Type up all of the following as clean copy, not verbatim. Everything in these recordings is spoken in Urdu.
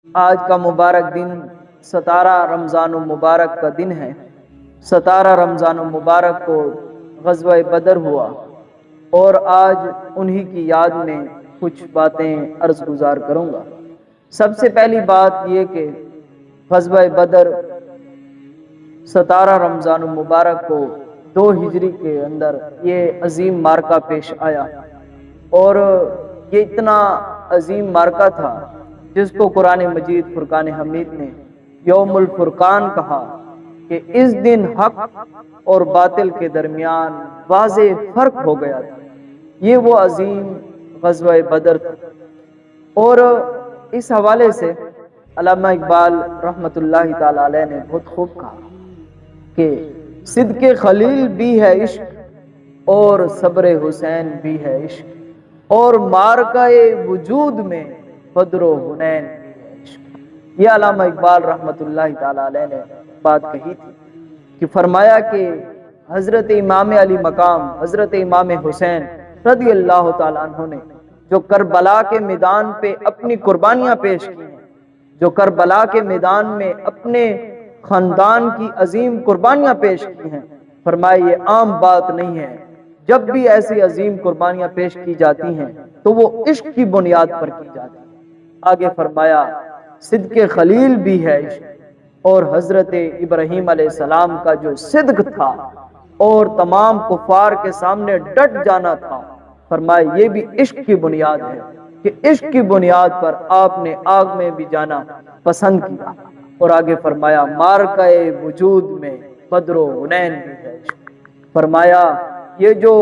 آج کا مبارک دن 17 رمضان المبارک کا دن ہے۔ 17 رمضان المبارک کو غزوہ بدر ہوا اور آج انہی کی یاد میں کچھ باتیں عرض گزار کروں گا۔ سب سے پہلی بات یہ کہ غزوہ بدر 17 رمضان المبارک کو 2 ہجری کے اندر یہ عظیم معرکہ پیش آیا، اور یہ اتنا عظیم معرکہ تھا جس کو قرآن مجید فرقان حمید نے یوم الفرقان کہا، کہ اس دن حق اور باطل کے درمیان واضح فرق ہو گیا تھا۔ یہ وہ عظیم غزوہ بدر تھا، اور اس حوالے سے علامہ اقبال رحمۃ اللہ تعالی علیہ نے بہت خوب کہا کہ صدق خلیل بھی ہے عشق اور صبر حسین بھی ہے عشق، اور معرکہ وجود میں بدر و حنین بھی ہے عشق۔ یہ علامہ اقبال رحمۃ اللہ تعالی علیہ نے بات کہی تھی کہ فرمایا کہ حضرت امام علی مقام حضرت امام حسین رضی اللہ تعالی عنہ نے جو کربلا کے میدان پہ اپنی قربانیاں پیش کی ہیں، جو کربلا کے میدان میں اپنے خاندان کی عظیم قربانیاں پیش کی ہیں، فرمایا یہ عام بات نہیں ہے۔ جب بھی ایسی عظیم قربانیاں پیش کی جاتی ہیں تو وہ عشق کی بنیاد پر کی جاتی ہیں۔ آگے فرمایا صدق خلیل بھی ہے عشق، اور حضرت ابراہیم علیہ السلام کا جو صدق تھا اور تمام کفار کے سامنے ڈٹ جانا تھا، فرمایا یہ بھی عشق کی بنیاد ہے، کہ عشق کی بنیاد پر آپ نے آگ میں بھی جانا پسند کیا۔ اور آگے فرمایا معرکہ وجود میں بدر و حنین بھی ہے عشق۔ فرمایا یہ جو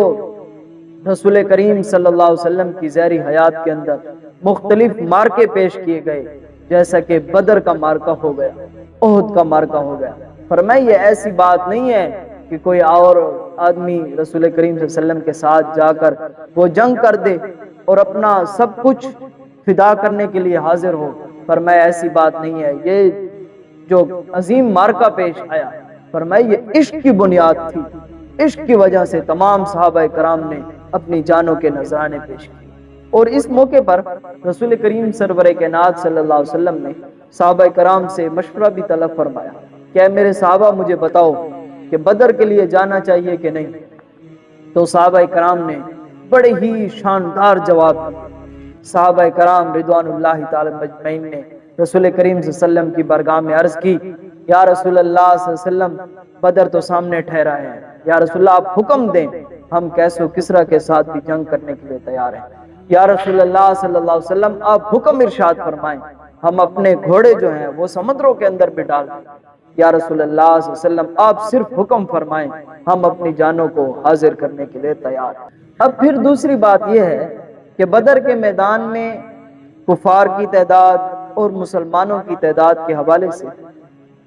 رسول کریم صلی اللہ علیہ وسلم کی ظاہری حیات کے اندر مختلف معرکے پیش کیے گئے، جیسا کہ بدر کا معرکہ ہو گیا، احد کا معرکہ ہو گیا، فرمایا یہ ایسی بات نہیں ہے کہ کوئی اور آدمی رسول کریم صلی اللہ علیہ وسلم کے ساتھ جا کر وہ جنگ کر دے اور اپنا سب کچھ فدا کرنے کے لیے حاضر ہو۔ فرمایا ایسی بات نہیں ہے، یہ جو عظیم معرکہ پیش آیا، فرمایا یہ عشق کی بنیاد تھی، عشق کی وجہ سے تمام صحابہ کرام نے اپنی جانوں کے نذرانے پیش کیے۔ اور اس موقع پر رسول کریم سرور کائنات صلی اللہ علیہ وسلم نے صحابہ کرام سے مشورہ بھی طلب فرمایا کہ اے میرے صحابہ مجھے بتاؤ کہ بدر کے لیے جانا چاہیے کہ نہیں۔ تو صحابہ کرام نے بڑے ہی شاندار جواب دیا۔ صحابہ کرام رضوان اللہ تعالی مجمعین نے رسول کریم صلی اللہ علیہ وسلم کی بارگاہ میں عرض کی، یا رسول اللہ صلی اللہ علیہ وسلم بدر تو سامنے ٹھہرا ہے، یا رسول اللہ آپ حکم دیں، ہم کیسو کسرا کے ساتھ بھی جنگ کرنے کے لیے تیار ہیں۔ یا رسول اللہ صلی اللہ علیہ وسلم آپ حکم ارشاد فرمائیں، ہم اپنے گھوڑے جو ہیں وہ سمندروں کے اندر بھی ڈال دیں۔ یا رسول اللہ صلی اللہ علیہ وسلم آپ صرف حکم فرمائیں، ہم اپنی جانوں کو حاضر کرنے کے لیے تیار ہیں۔ اب پھر دوسری بات یہ ہے کہ بدر کے میدان میں کفار کی تعداد اور مسلمانوں کی تعداد کے حوالے سے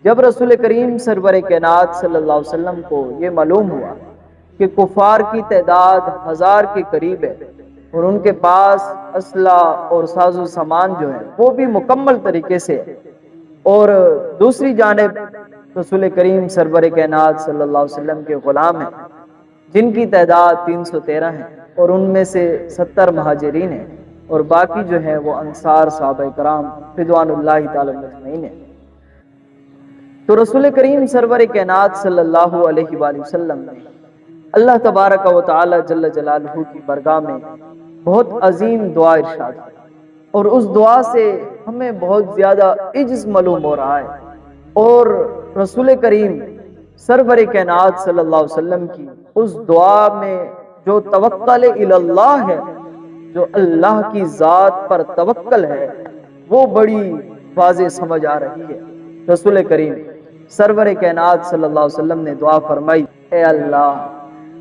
جب رسول کریم سرور کائنات صلی اللہ علیہ وسلم کو یہ معلوم ہوا کہ کفار کی تعداد 1000 کے قریب ہے، اور ان کے پاس اسلحہ اور ساز و سامان جو ہے وہ بھی مکمل طریقے سے ہے، اور دوسری جانب رسول کریم سرور کائنات صلی اللہ علیہ وسلم کے غلام ہیں جن کی تعداد 313 ہے، اور ان میں سے 70 مہاجرین ہیں، اور باقی جو ہے وہ انصار صحابہ کرام رضوان اللہ تعالی مجمعین ہیں۔ تو رسول کریم سرور کائنات صلی اللہ علیہ وآلہ وسلم نے اللہ تبارک و تعالی جل جلالہ کی بارگاہ میں بہت عظیم دعا ارشاد کی، اور اس دعا سے ہمیں بہت زیادہ عجز معلوم ہو رہا ہے، اور رسول کریم سرور کائنات صلی اللہ علیہ وسلم کی اس دعا میں جو توکل اللہ ہے، جو اللہ کی ذات پر توکل ہے، وہ بڑی واضح سمجھ آ رہی ہے۔ رسول کریم سرور کائنات صلی اللہ علیہ وسلم نے دعا فرمائی، اے اللہ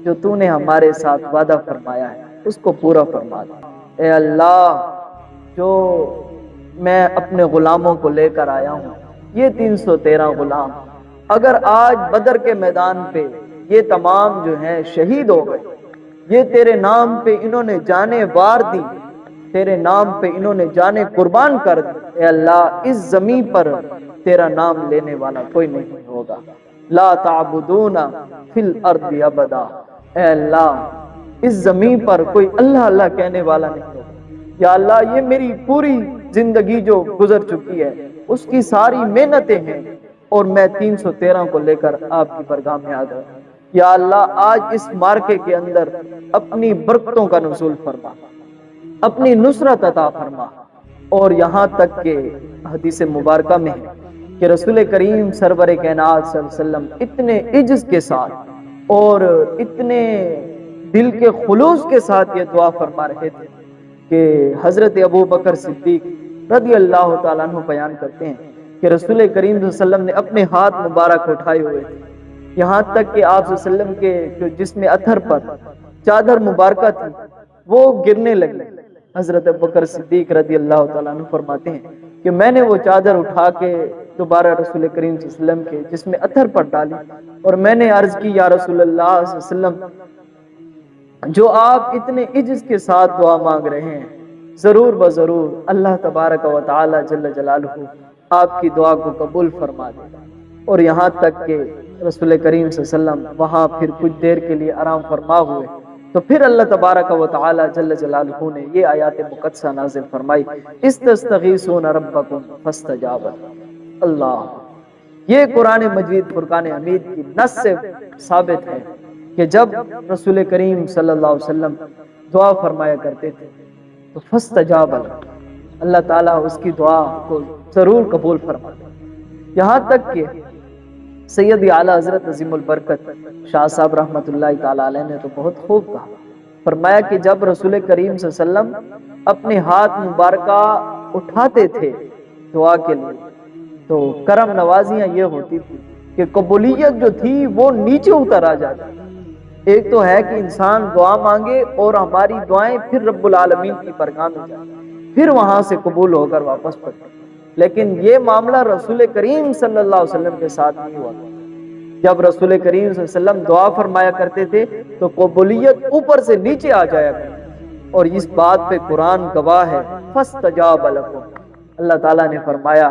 جو تو نے ہمارے ساتھ وعدہ فرمایا ہے اس کو پورا فرما دے۔ اے اللہ جو میں اپنے غلاموں کو لے کر آیا ہوں، یہ 313 غلام اگر آج بدر کے میدان پہ یہ تمام جو ہیں شہید ہو گئے، یہ تیرے نام پہ انہوں نے جانیں وار دی، تیرے نام پہ انہوں نے جانیں قربان کر دی، اے اللہ اس زمین پر تیرا نام لینے والا کوئی نہیں ہوگا۔ لا تعبدون فی الارض ابدا، اے اللہ اس زمین پر کوئی اللہ اللہ کہنے والا نہیں ہوگا۔ یا اللہ یہ میری پوری زندگی جو گزر چکی ہے اس کی ساری محنتیں ہیں، اور میں 313 کو لے کر آپ کی بارگاہ میں آ گیا۔ یا اللہ آج اس مارکے کے اندر اپنی برکتوں کا نزول فرما، اپنی نصرت عطا فرما۔ اور یہاں تک کہ حدیث مبارکہ میں ہے کہ رسول کریم سرور کائنات صلی اللہ علیہ وسلم اتنے عجز کے ساتھ اور اتنے دل کے خلوص کے ساتھ یہ دعا فرما رہے تھے کہ حضرت ابو بکر صدیق رضی اللہ تعالیٰ عنہ بیان کرتے ہیں کہ رسول کریم صلی اللہ علیہ وسلم نے اپنے ہاتھ مبارک اٹھائے ہوئے تھے، یہاں تک کہ آپ صلی اللہ علیہ وسلم کے جو جسم اطہر پر چادر مبارکہ تھی وہ گرنے لگی۔ حضرت ابو بکر صدیق رضی اللہ تعالیٰ عنہ فرماتے ہیں کہ میں نے وہ چادر اٹھا کے دوبارہ رسول کریم صلی اللہ علیہ وسلم کے جسم اطہر پر ڈالی، اور میں نے عرض کی یا رسول اللہ صلی اللہ علیہ وسلم، جو آپ اتنے عجز کے ساتھ دعا مانگ رہے ہیں ضرور بضرور اللہ تبارک و تعالی جل جلالہ آپ کی دعا کو قبول فرما دے گا۔ اور یہاں تک کہ رسول کریم صلی اللہ علیہ وسلم وہاں پھر کچھ دیر کے لیے آرام فرما ہوئے تو پھر اللہ تبارک و تعالی جل جلالہ نے یہ آیات مقدسہ نازل فرمائی، استستغیثون ربکم فاستجاب اللہ۔ یہ قرآن مجید فرقان حمید کی نص سے ثابت ہے کہ جب رسول کریم صلی اللہ علیہ وسلم دعا فرمایا کرتے تھے تو فاستجاب اللہ تعالیٰ اس کی دعا کو ضرور قبول فرماتا۔ یہاں تک کہ سید اعلیٰ حضرت عظیم البرکت شاہ صاحب رحمۃ اللہ تعالیٰ علیہ نے تو بہت خوب کہا، فرمایا کہ جب رسول کریم صلی اللہ علیہ وسلم اپنے ہاتھ مبارکہ اٹھاتے تھے دعا کے لیے تو کرم نوازیاں یہ ہوتی تھی کہ قبولیت جو تھی وہ نیچے اتر آ جاتی۔ ایک تو ہے کہ انسان دعا مانگے اور ہماری دعائیں پھر رب العالمین کی بارگاہ میں جائیں، پھر وہاں سے قبول ہو کر واپس پڑتے، لیکن یہ معاملہ رسول کریم صلی اللہ علیہ وسلم کے ساتھ نہیں ہوا۔ جب رسول کریم صلی اللہ علیہ وسلم دعا فرمایا کرتے تھے تو قبولیت اوپر سے نیچے آ جایا کرتی، اور اس بات پہ قرآن گواہ ہے، فاستجاب لکم۔ اللہ تعالیٰ نے فرمایا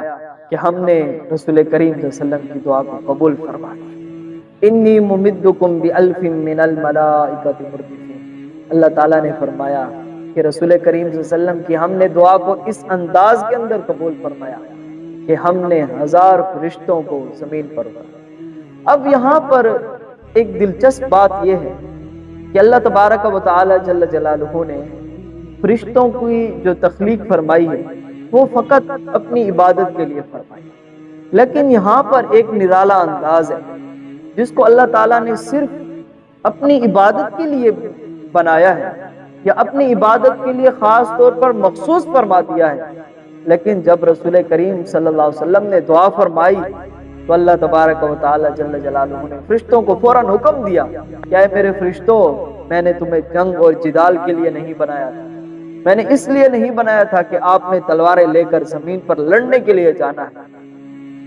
کہ ہم نے رسول کریم صلی اللہ علیہ وسلم کی دعا کو قبول فرمایا۔ انی ممدکم بالف من الملائکۃ مردفین۔ اللہ تعالیٰ نے فرمایا کہ رسول کریم صلی اللہ علیہ وسلم کی ہم نے دعا کو اس انداز کے اندر قبول فرمایا کہ ہم نے 1000 فرشتوں کو زمین پر اتارا۔ اب یہاں پر ایک دلچسپ بات یہ ہے کہ اللہ تبارک و تعالی جل جلالہ نے فرشتوں کی جو تخلیق فرمائی ہے وہ فقط اپنی عبادت کے لیے فرمائی، لیکن یہاں پر ایک نرالا انداز ہے جس کو اللہ تعالیٰ نے صرف اپنی عبادت کے لیے بنایا ہے یا اپنی عبادت کے لیے خاص طور پر مخصوص فرما دیا ہے۔ لیکن جب رسول کریم صلی اللہ علیہ وسلم نے دعا فرمائی تو اللہ تبارک و تعالی جل جلالہ نے فرشتوں کو فوراً حکم دیا کہ اے میرے فرشتوں، میں نے تمہیں جنگ اور جدال کے لیے نہیں بنایا تھا، میں نے اس لیے نہیں بنایا تھا کہ آپ نے تلواریں لے کر زمین پر لڑنے کے لیے جانا ہے،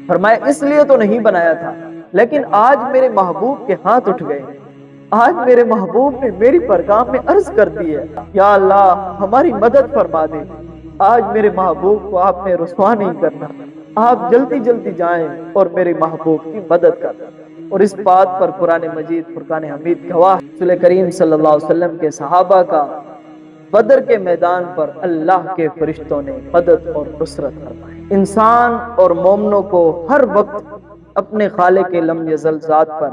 فرمایا اس لیے تو نہیں بنایا تھا، لیکن آج میرے محبوب کے ہاتھ اٹھ گئے، آج میرے محبوب نے میری بارگاہ میں عرض کر دی ہے، یا اللہ ہماری مدد فرما دے، آج میرے محبوب کو آپ نے رسوا نہیں کرنا، آپ جلدی جلدی جائیں اور میرے محبوب کی مدد کرنا۔ اور اس بات پر قرآن مجید فرقان حمید گواہ، رسول کریم صلی اللہ علیہ وسلم کے صحابہ کا بدر کے میدان پر اللہ کے فرشتوں نے مدد اور نصرت فرمائی۔ انسان اور مومنوں کو ہر وقت اپنے خالق لم یزل ذات پر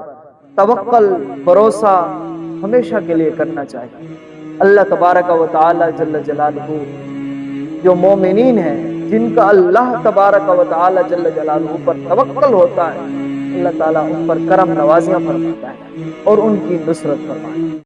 توکل بھروسہ ہمیشہ کے لیے کرنا چاہیے۔ اللہ تبارک و تعالی جل جلالہ جو مومنین ہیں جن کا اللہ تبارک و تعالی جل جلالہ پر توکل ہوتا ہے، اللہ تعالیٰ ان پر کرم نوازیاں فرماتا ہے اور ان کی نصرت فرماتا ہے۔